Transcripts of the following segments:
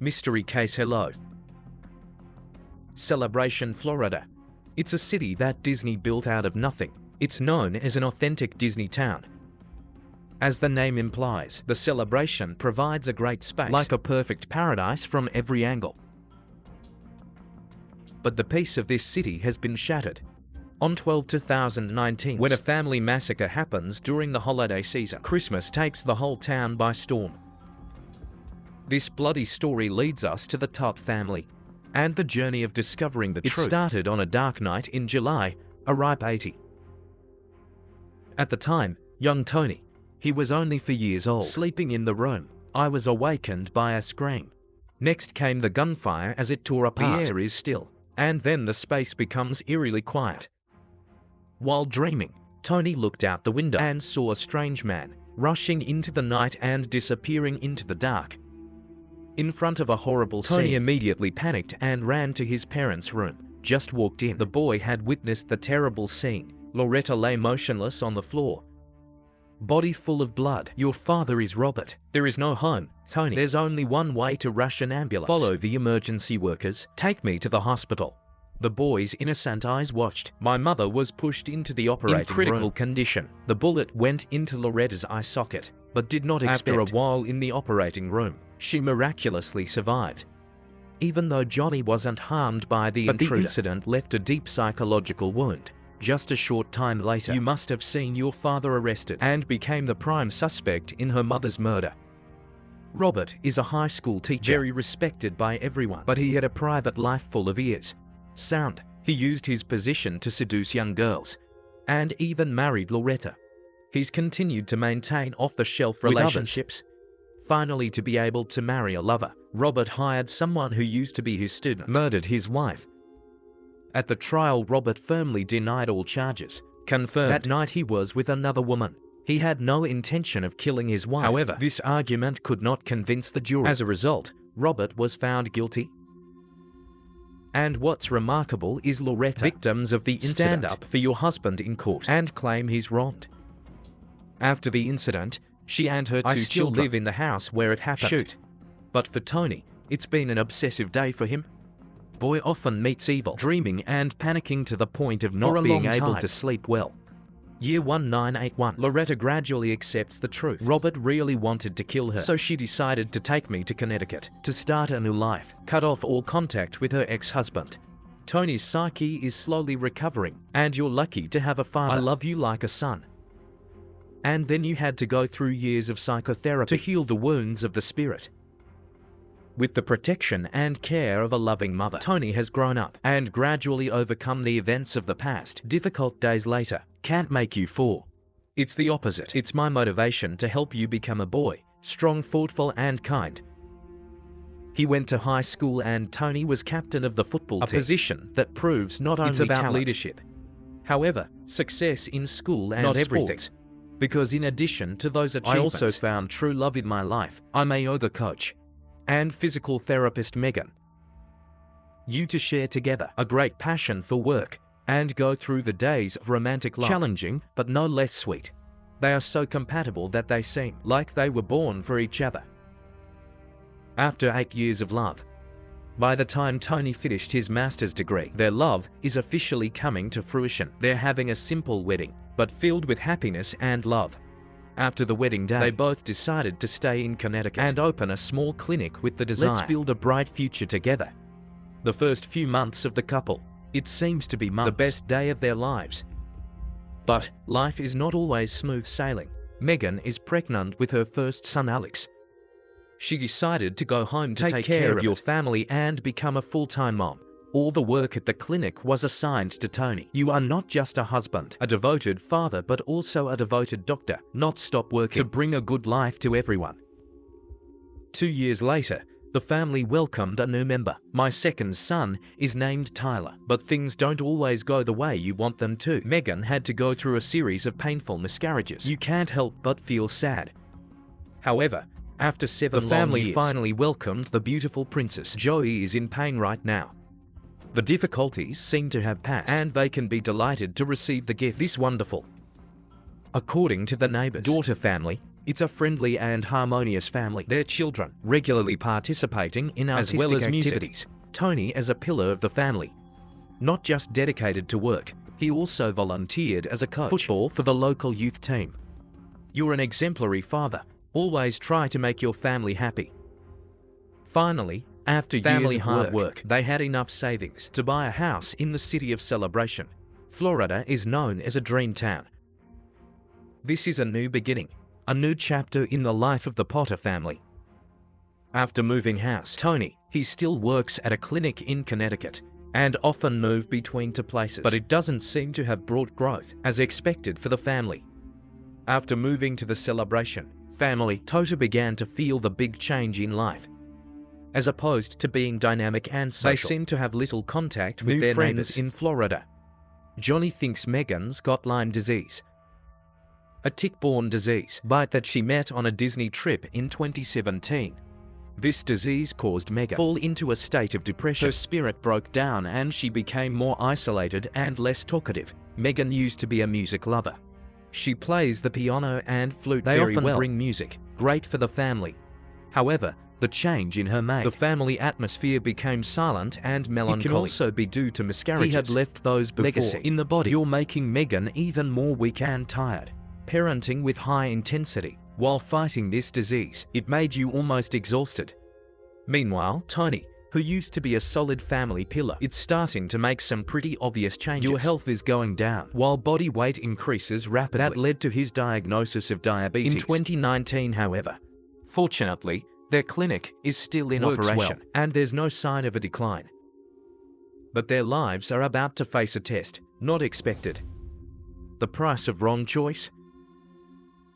Mystery Case. Hello. Celebration, Florida. It's a city that Disney built out of nothing. It's known as an authentic Disney town. As the name implies, the Celebration provides a great space, like a perfect paradise from every angle. But the peace of this city has been shattered. On 12/2019, when a family massacre happens during the holiday season, Christmas takes the whole town by storm. This bloody story leads us to the Tutt family and the journey of discovering the truth. It started on a dark night in July, a ripe 80. At the time, young Tony, he was only 4 years old, sleeping in the room. I was awakened by a scream. Next came the gunfire as it tore apart. The air is still, and then the space becomes eerily quiet. While dreaming, Tony looked out the window and saw a strange man rushing into the night and disappearing into the dark. In front of a horrible scene, Tony immediately panicked and ran to his parents' room. Just walked in, the boy had witnessed the terrible scene. Loretta lay motionless on the floor, body full of blood. Your father is Robert. There is no home, Tony. There's only one way to rush an ambulance. Follow the emergency workers. Take me to the hospital. The boy's innocent eyes watched. My mother was pushed into the operating room. In critical condition. The bullet went into Loretta's eye socket, but did not expect. After a while in the operating room, she miraculously survived. Even though Johnny wasn't harmed by the intruder, the incident left a deep psychological wound. Just a short time later, you must have seen your father arrested and became the prime suspect in her mother's murder. Robert is a high school teacher, very respected by everyone, but he had a private life full of ears. Sound. He used his position to seduce young girls, and even married Loretta. He's continued to maintain off-the-shelf relationships. Finally, to be able to marry a lover, Robert hired someone who used to be his student, murdered his wife. At the trial, Robert firmly denied all charges, confirmed that night he was with another woman. He had no intention of killing his wife. However, this argument could not convince the jury. As a result, Robert was found guilty. And what's remarkable is Loretta, victims of the incident, stand up for your husband in court and claim he's wronged. After the incident, she and her two children live in the house where it happened. Shoot. But for Tony, it's been an obsessive day for him. Boy often meets evil, dreaming and panicking to the point of not being able to sleep well. Year 1981. Loretta gradually accepts the truth. Robert really wanted to kill her, so she decided to take me to Connecticut to start a new life, cut off all contact with her ex-husband. Tony's psyche is slowly recovering, and you're lucky to have a father. I love you like a son. And then you had to go through years of psychotherapy to heal the wounds of the spirit. With the protection and care of a loving mother, Tony has grown up and gradually overcome the events of the past. Difficult days later can't make you fall. It's the opposite. It's my motivation to help you become a boy, strong, thoughtful, and kind. He went to high school and Tony was captain of the football team, a position that proves not only about leadership, however, success in school and everything. Because in addition to those achievements, I also found true love in my life. I'm a yoga coach and physical therapist Megan. You to share together a great passion for work and go through the days of romantic love. Challenging, but no less sweet. They are so compatible that they seem like they were born for each other. After 8 years of love, by the time Tony finished his master's degree, their love is officially coming to fruition. They're having a simple wedding, but filled with happiness and love. After the wedding day, they both decided to stay in Connecticut and open a small clinic with the desire, let's build a bright future together. The first few months of the couple, it seems to be the best day of their lives. But life is not always smooth sailing. Megan is pregnant with her first son, Alex. She decided to go home to take care of your family and become a full-time mom. All the work at the clinic was assigned to Tony. You are not just a husband, a devoted father, but also a devoted doctor. Not stop working to bring a good life to everyone. 2 years later, the family welcomed a new member. My second son is named Tyler, but things don't always go the way you want them to. Megan had to go through a series of painful miscarriages. You can't help but feel sad. However, after 7 long years, the family finally welcomed the beautiful princess. Joey is in pain right now. The difficulties seem to have passed, and they can be delighted to receive the gift. This wonderful. According to the neighbor's daughter family, It's a friendly and harmonious family, their children regularly participating in artistic as well as activities. Tony as a pillar of the family. Not just dedicated to work, he also volunteered as a coach football for the local youth team. You're an exemplary father. Always try to make your family happy. Finally, after years of hard work, they had enough savings to buy a house in the city of Celebration. Florida is known as a dream town. This is a new beginning, a new chapter in the life of the Potter family. After moving house, Tony, he still works at a clinic in Connecticut and often move between two places, but it doesn't seem to have brought growth as expected for the family. After moving to the Celebration family, Toto began to feel the big change in life. As opposed to being dynamic and social, they seem to have little contact with their neighbors in Florida. Johnny thinks Megan's got Lyme disease, a tick-borne disease bite that she met on a Disney trip in 2017. This disease caused Megan to fall into a state of depression. Her spirit broke down and she became more isolated and less talkative. Megan used to be a music lover. She plays the piano and flute very well. They often bring music, great for the family. However, the change in her made the family atmosphere became silent and melancholy. It can also be due to miscarriages. He had left those before legacy in the body. You're making Megan even more weak and tired. Parenting with high intensity while fighting this disease, it made you almost exhausted. Meanwhile, Tony, who used to be a solid family pillar, it's starting to make some pretty obvious changes. Your health is going down, while body weight increases rapidly. That led to his diagnosis of diabetes in 2019, however. Fortunately, their clinic is still in operation, and there's no sign of a decline. But their lives are about to face a test, not expected. The price of wrong choice?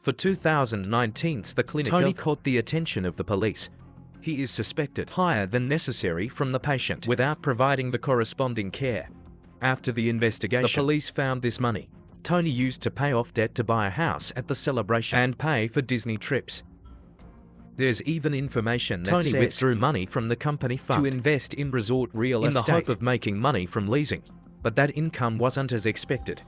For 2019, the clinic Tony caught the attention of the police. He is suspected higher than necessary from the patient without providing the corresponding care. After the investigation, the police found this money Tony used to pay off debt to buy a house at the Celebration and pay for Disney trips. There's even information that Tony withdrew money from the company fund to invest in resort real estate in the hope of making money from leasing, but that income wasn't as expected.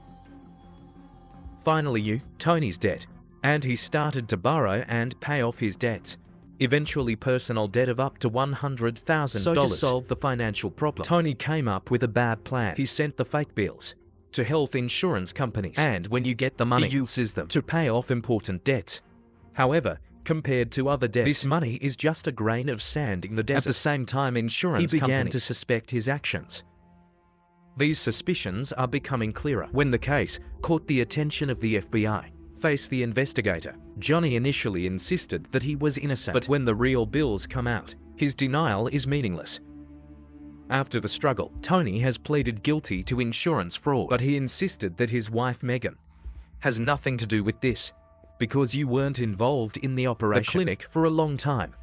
Finally, Tony's debt, and he started to borrow and pay off his debts. Eventually personal debt of up to $100,000. So to solve the financial problem, Tony came up with a bad plan. He sent the fake bills to health insurance companies, and when you get the money, he uses them to pay off important debts. However, compared to other debts, this money is just a grain of sand in the desert. At the same time, insurance companies began to suspect his actions. These suspicions are becoming clearer when the case caught the attention of the FBI. Face the investigator. Johnny initially insisted that he was innocent, but when the real bills come out, his denial is meaningless. After the struggle, Tony has pleaded guilty to insurance fraud, but he insisted that his wife Megan has nothing to do with this, because you weren't involved in the operation. The clinic for a long time.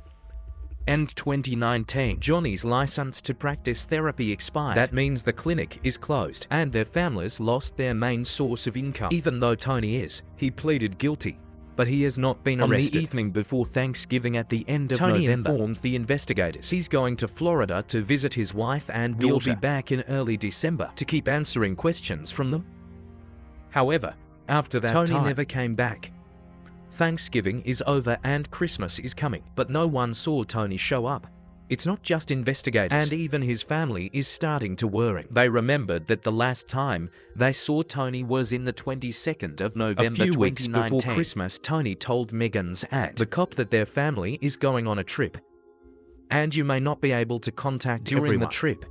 End 2019, Johnny's license to practice therapy expired. That means the clinic is closed and their families lost their main source of income. Even though Tony he pleaded guilty, but he has not been arrested. On the evening before Thanksgiving at the end of November, informs the investigators he's going to Florida to visit his wife and daughter. Will be back in early December to keep answering questions from them. However, after that Tony never came back. Thanksgiving is over and Christmas is coming, but no one saw Tony show up. It's not just investigators, and even his family is starting to worry. They remembered that the last time they saw Tony was in the 22nd of November, a few weeks before Christmas. Tony told Megan's aunt, the cop, that their family is going on a trip, and you may not be able to contact during the trip.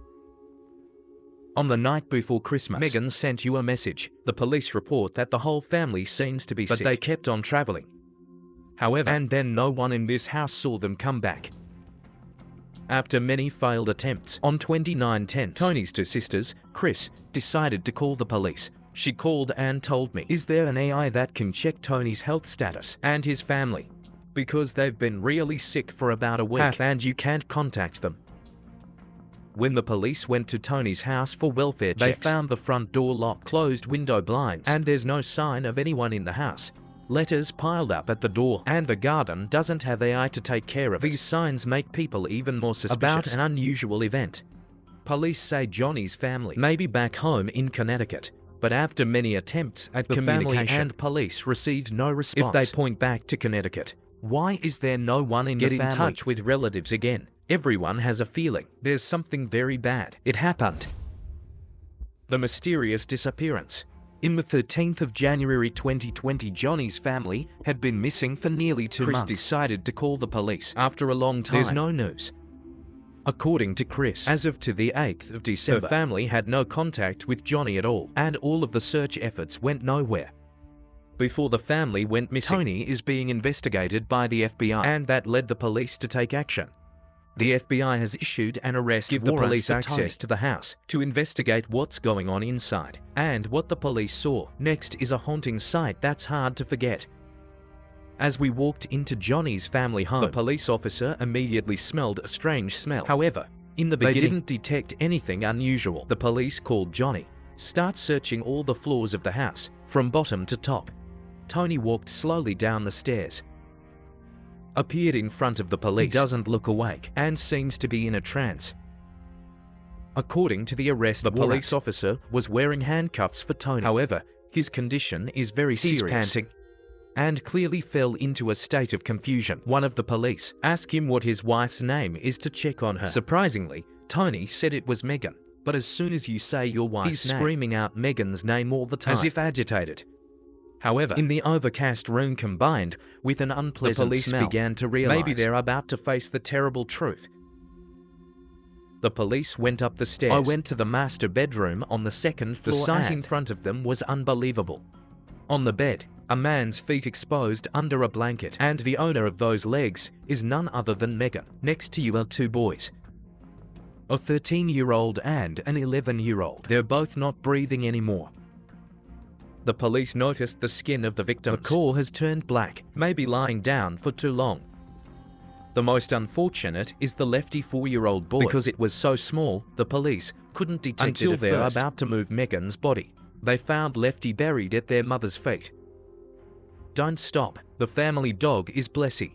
On the night before Christmas, Megan sent you a message. The police report that the whole family seems to be sick, but they kept on traveling. However, and then no one in this house saw them come back. After many failed attempts, on 29/10, Tony's two sisters, Chris, decided to call the police. She called and told me, "Is there an AI that can check Tony's health status and his family? Because they've been really sick for about a week and you can't contact them." When the police went to Tony's house for welfare checks, they found the front door locked, closed window blinds, and there's no sign of anyone in the house. Letters piled up at the door, and the garden doesn't have AI to take care of it. These signs make people even more suspicious about an unusual event. Police say Johnny's family may be back home in Connecticut, But after many attempts at the family and police received no response. If they point back to Connecticut, why is there no one in the family? Get in touch with relatives again. Everyone has a feeling there's something very bad. It happened. The mysterious disappearance. In the 13th of January 2020, Johnny's family had been missing for nearly 2 months. Chris decided to call the police. After a long time, there's no news. According to Chris, as of to the 8th of December, her family had no contact with Johnny at all, and all of the search efforts went nowhere. Before the family went missing, Tony is being investigated by the FBI, and that led the police to take action. The FBI has issued an arrest warrant. Give the police access to the house to investigate what's going on inside and what the police saw. Next is a haunting sight that's hard to forget. As we walked into Johnny's family home, the police officer immediately smelled a strange smell. However, in the beginning, they didn't detect anything unusual. The police called Johnny, start searching all the floors of the house, from bottom to top. Tony walked slowly down the stairs, appeared in front of the police. He doesn't look awake and seems to be in a trance. According to the arrest warrant, the police officer was wearing handcuffs for Tony. However, his condition is very serious. He's panting and clearly fell into a state of confusion. One of the police asked him what his wife's name is to check on her. Surprisingly, Tony said it was Megan, but as soon as you say your wife's name, he's screaming out Megan's name all the time, as if agitated. However, in the overcast room combined with an unpleasant smell, the police began to realize maybe they're about to face the terrible truth. The police went up the stairs. I went to the master bedroom on the second floor. The sight in front of them was unbelievable. On the bed, a man's feet exposed under a blanket, and the owner of those legs is none other than Megan. Next to you are 2 boys, a 13-year-old and an 11-year-old. They're both not breathing anymore. The police noticed the skin of the victim. The core has turned black, maybe lying down for too long. The most unfortunate is the lefty 4-year-old boy. Because it was so small, the police couldn't detect it until they were about to move Megan's body. They found Lefty buried at their mother's feet. Don't stop. The family dog is Blessy.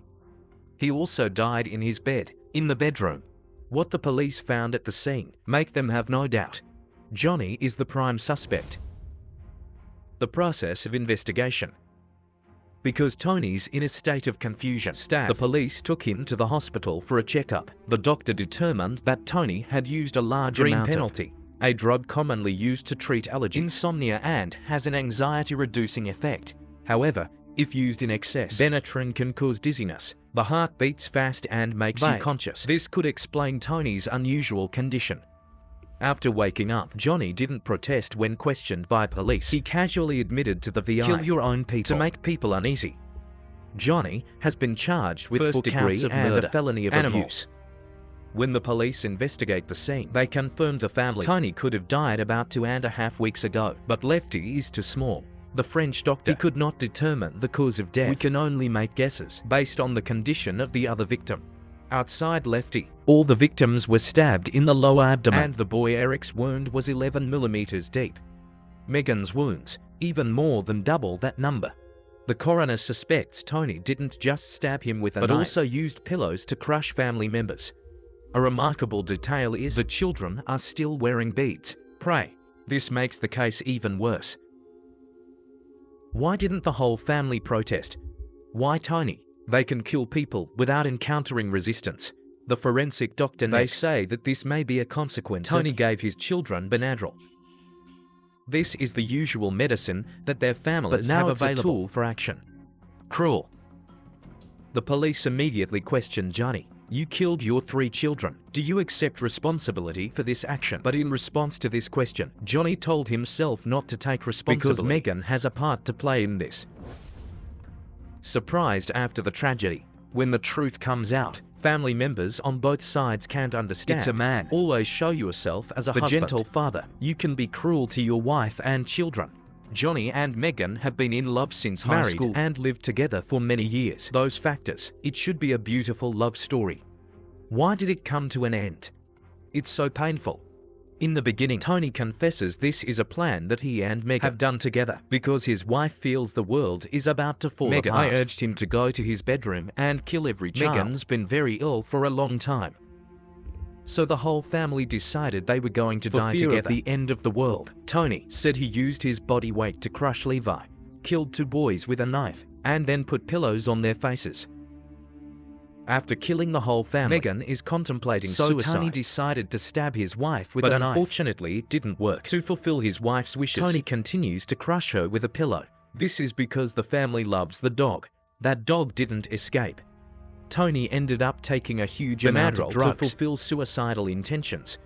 He also died in his bed, in the bedroom. What the police found at the scene make them have no doubt Johnny is the prime suspect. The process of investigation. Because Tony's in a state of confusion, the police took him to the hospital for a checkup. The doctor determined that Tony had used a large amount of a drug commonly used to treat allergies, insomnia, and has an anxiety-reducing effect. However, if used in excess, Benadryl can cause dizziness. The heart beats fast and makes you conscious. This could explain Tony's unusual condition. After waking up, Johnny didn't protest when questioned by police. He casually admitted to the VI, kill your own people, to make people uneasy. Johnny has been charged with first-degree and murder, a felony of abuse. When the police investigate the scene, they confirmed the family Tony could have died about 2.5 weeks ago, but Lefty is too small. The French doctor, he could not determine the cause of death. We can only make guesses based on the condition of the other victim. Outside Lefty, all the victims were stabbed in the lower abdomen, and the boy Eric's wound was 11 millimeters deep. Megan's wounds, even more than double that number. The coroner suspects Tony didn't just stab him with a knife, but also used pillows to crush family members. A remarkable detail is the children are still wearing beads. Pray. This makes the case even worse. Why didn't the whole family protest? Why Tony? They can kill people without encountering resistance. The forensic doctor may say that this may be a consequence. Tony gave his children Benadryl. This is the usual medicine that their families have available. It's a tool for action. Cruel. The police immediately questioned Johnny. You killed your 3 children. Do you accept responsibility for this action? But in response to this question, Johnny told himself not to take responsibility because Megan has a part to play in this. Surprised after the tragedy, when the truth comes out, family members on both sides can't understand. It's a man. Always show yourself as a husband, gentle father. You can be cruel to your wife and children. Johnny and Megan have been in love since high school and lived together for many years. Those factors, it should be a beautiful love story. Why did it come to an end? It's so painful. In the beginning, Tony confesses this is a plan that he and Megan have done together because his wife feels the world is about to fall apart. I urged him to go to his bedroom and kill every child. Megan's been very ill for a long time. So the whole family decided they were going to die together. At the end of the world, Tony said he used his body weight to crush Levi, killed 2 boys with a knife, and then put pillows on their faces. After killing the whole family, Megan is contemplating suicide. Tony decided to stab his wife with a knife. But unfortunately, it didn't work. To fulfill his wife's wishes, Tony continues to crush her with a pillow. This is because the family loves the dog. That dog didn't escape. Tony ended up taking a huge amount of drugs to fulfill suicidal intentions.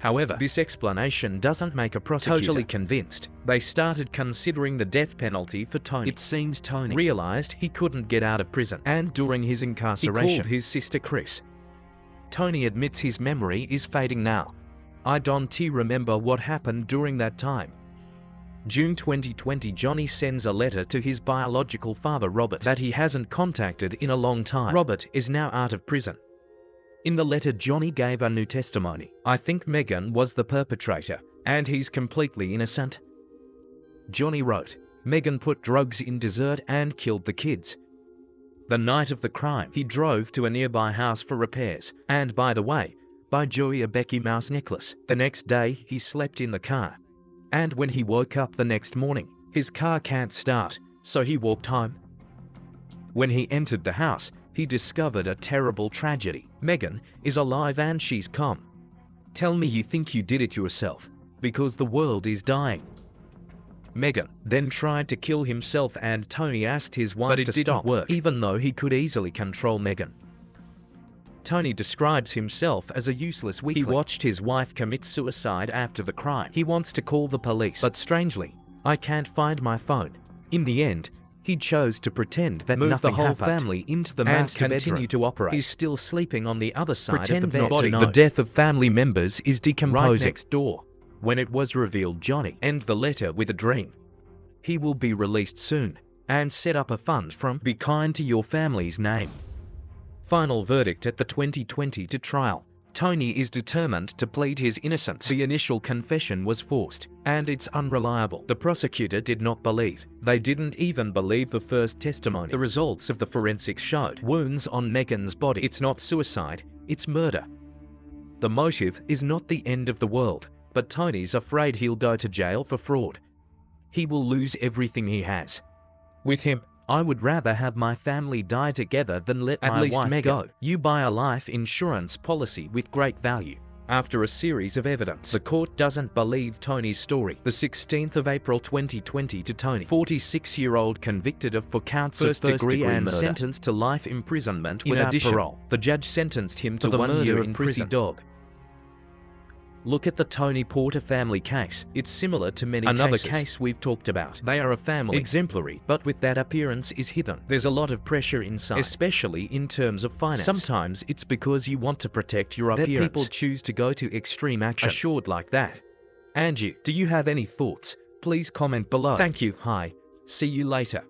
However, this explanation doesn't make a prosecutor totally convinced. They started considering the death penalty for Tony. It seems Tony realized he couldn't get out of prison, and during his incarceration, he called his sister Chris. Tony admits his memory is fading now. I don't remember what happened during that time. June 2020, Johnny sends a letter to his biological father Robert that he hasn't contacted in a long time. Robert is now out of prison. In the letter, Johnny gave a new testimony. I think Megan was the perpetrator, and he's completely innocent. Johnny wrote, Megan put drugs in dessert and killed the kids. The night of the crime, he drove to a nearby house for repairs, and by the way, buy Joey a Becky Mouse necklace. The next day, he slept in the car. And when he woke up the next morning, his car can't start, so he walked home. When he entered the house, he discovered a terrible tragedy. Megan is alive and she's calm. Tell me you think you did it yourself, because the world is dying. Megan then tried to kill himself and Tony asked his wife to stop, work, even though he could easily control Megan. Tony describes himself as a useless weakling. He watched his wife commit suicide after the crime. He wants to call the police, but strangely, I can't find my phone. In the end, he chose to pretend that nothing happened. Move the whole family into the master bedroom. Continue to operate. He's still sleeping on the other side of the bed. The death of family members is decomposing. Right next door, when it was revealed Johnny ended the letter with a dream. He will be released soon and set up a fund from Be Kind to Your Family's name. Final verdict at the 2022 trial. Tony is determined to plead his innocence. The initial confession was forced, and it's unreliable. The prosecutor did not believe. They didn't even believe the first testimony. The results of the forensics showed wounds on Megan's body. It's not suicide, it's murder. The motive is not the end of the world, but Tony's afraid he'll go to jail for fraud. He will lose everything he has. With him, I would rather have my family die together than let my wife go. You buy a life insurance policy with great value. After a series of evidence, the court doesn't believe Tony's story. The 16th of April 2020 to Tony, 46-year-old convicted of 4 counts of first-degree and murder, sentenced to life imprisonment without parole. The judge sentenced him to 1 year in prison. Dog. Look at the Tony Porter family case. It's similar to many cases. Another case we've talked about. They are a family, exemplary, but with that appearance is hidden. There's a lot of pressure inside, especially in terms of finance. Sometimes it's because you want to protect your appearance that people choose to go to extreme action. Assured like that. And you, do you have any thoughts? Please comment below. Thank you. Hi. See you later.